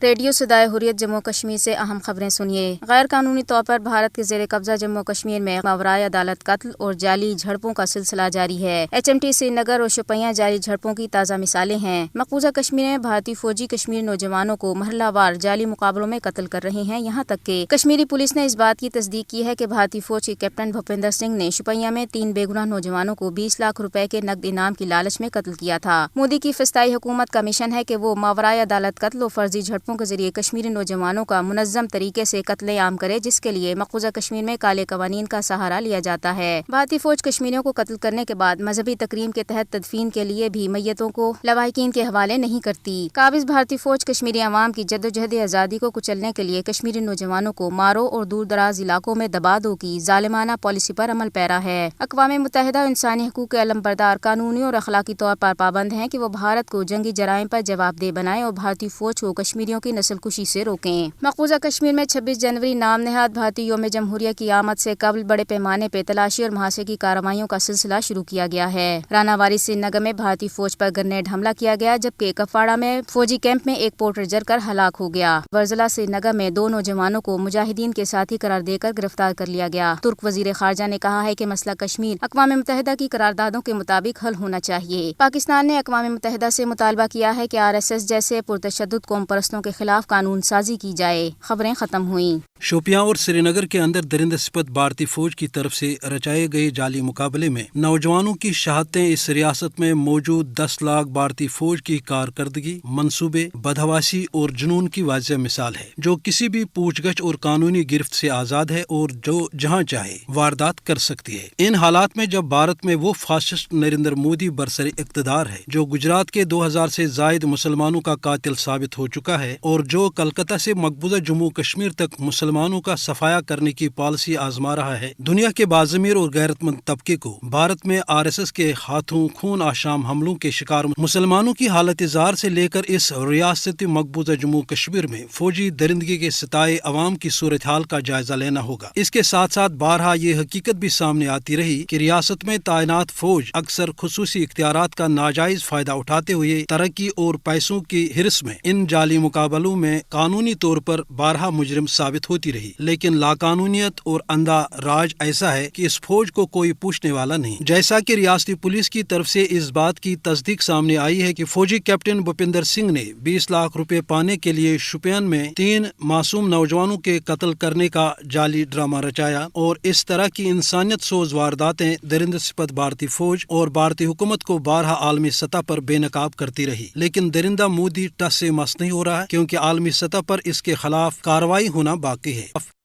Radio صدائے حریت جموں کشمیر سے اہم خبریں سنیے۔ غیر قانونی طور پر بھارت کے زیر قبضہ جموں کشمیر میں ماورائے عدالت قتل اور جعلی جھڑپوں کا سلسلہ جاری ہے۔ HMT سری نگر اور شوپیاں جعلی جھڑپوں کی تازہ مثالیں ہیں۔ مقبوضہ کشمیر میں بھارتی فوجی کشمیر نوجوانوں کو مرحلہ وار جعلی مقابلوں میں قتل کر رہے ہیں، یہاں تک کہ کشمیری پولیس نے اس بات کی تصدیق کی ہے کہ بھارتی فوج کے کیپٹن بھوپندر سنگھ نے شوپیاں میں 3 بے گناہ نوجوانوں کو 20 لاکھ روپے کے نقد انعام کی لالچ میں قتل کیا تھا۔ مودی کی فسطائی حکومت کا مشن ہے کہ وہ ماورائے عدالت قتل اور فرضی جھڑپوں کے ذریعے کشمیری نوجوانوں کا منظم طریقے سے قتل عام کرے، جس کے لیے مقبوضہ کشمیر میں کالے قوانین کا سہارا لیا جاتا ہے۔ بھارتی فوج کشمیریوں کو قتل کرنے کے بعد مذہبی تکریم کے تحت تدفین کے لیے بھی میتوں کو لواحقین کے حوالے نہیں کرتی۔ قابض بھارتی فوج کشمیری عوام کی جدوجہد آزادی کو کچلنے کے لیے کشمیری نوجوانوں کو مارو اور دور دراز علاقوں میں دبا دو کی ظالمانہ پالیسی پر عمل پیرا ہے۔ اقوام متحدہ انسانی حقوق کے علمبردار قانونی اور اخلاقی طور پر پابند ہیں کہ وہ بھارت کو جنگی جرائم پر جواب دہ بنائیں اور بھارتی فوج کو کشمیریوں کی نسل کشی سے روکیں۔ مقبوضہ کشمیر میں 26 جنوری نام نہاد بھارتی یوم جمہوریہ کی آمد سے قبل بڑے پیمانے پہ تلاشی اور محاصرے کی کارروائیوں کا سلسلہ شروع کیا گیا ہے۔ راناواری سری نگر میں بھارتی فوج پر گرینیڈ حملہ کیا گیا، جبکہ کپواڑہ میں فوجی کیمپ میں ایک پورٹر جل کر ہلاک ہو گیا۔ ورزلہ سری نگر میں 2 نوجوانوں کو مجاہدین کے ساتھی قرار دے کر گرفتار کر لیا گیا۔ ترک وزیر خارجہ نے کہا ہے کہ مسئلہ کشمیر اقوام متحدہ کی قراردادوں کے مطابق حل ہونا چاہیے۔ پاکستان نے اقوام متحدہ سے مطالبہ کیا ہے کہ RSS جیسے پرتشدد قوم پرستوں کے خلاف قانون سازی کی جائے۔ خبریں ختم ہوئیں۔ شوپیاں اور سری نگر کے اندر درندہ صفت بھارتی فوج کی طرف سے رچائے گئے جعلی مقابلے میں نوجوانوں کی شہادتیں اس ریاست میں موجود 10 لاکھ بھارتی فوج کی کارکردگی، منصوبے، بدحواسی اور جنون کی واضح مثال ہے، جو کسی بھی پوچھ گچھ اور قانونی گرفت سے آزاد ہے اور جو جہاں چاہے واردات کر سکتی ہے۔ ان حالات میں جب بھارت میں وہ فاسسٹ نریندر مودی برسر اقتدار ہے جو گجرات کے 2000 سے زائد مسلمانوں کا قاتل ثابت ہو چکا ہے اور جو کلکتہ سے مقبوضہ جموں کشمیر تک مسلمانوں کا صفایا کرنے کی پالیسی آزما رہا ہے، دنیا کے باضمیر اور غیرت مند طبقے کو بھارت میں RSS کے ہاتھوں خون آشام حملوں کے شکار مسلمانوں کی حالت زار سے لے کر اس ریاستی مقبوضہ جموں کشمیر میں فوجی درندگی کے ستائے عوام کی صورتحال کا جائزہ لینا ہوگا۔ اس کے ساتھ ساتھ بارہا یہ حقیقت بھی سامنے آتی رہی کہ ریاست میں تعینات فوج اکثر خصوصی اختیارات کا ناجائز فائدہ اٹھاتے ہوئے ترقی اور پیسوں کی ہرس میں ان جعلی مقابلوں میں قانونی طور پر بارہا مجرم ثابت ہوتی رہی، لیکن لاقانونیت اور اندھا راج ایسا ہے کہ اس فوج کو کوئی پوچھنے والا نہیں۔ جیسا کہ ریاستی پولیس کی طرف سے اس بات کی تصدیق سامنے آئی ہے کہ فوجی کیپٹن بھوپندر سنگھ نے 20 لاکھ روپے پانے کے لیے شوپیان میں 3 معصوم نوجوانوں کے قتل کرنے کا جعلی ڈرامہ رچایا، اور اس طرح کی انسانیت سوز وارداتیں درندہ صفت بھارتی فوج اور بھارتی حکومت کو بارہا عالمی سطح پر بے نقاب کرتی رہی، لیکن درندہ مودی ٹس سے مس نہیں ہو رہا ہے، کیونکہ عالمی سطح پر اس کے خلاف کارروائی ہونا باقی ہے۔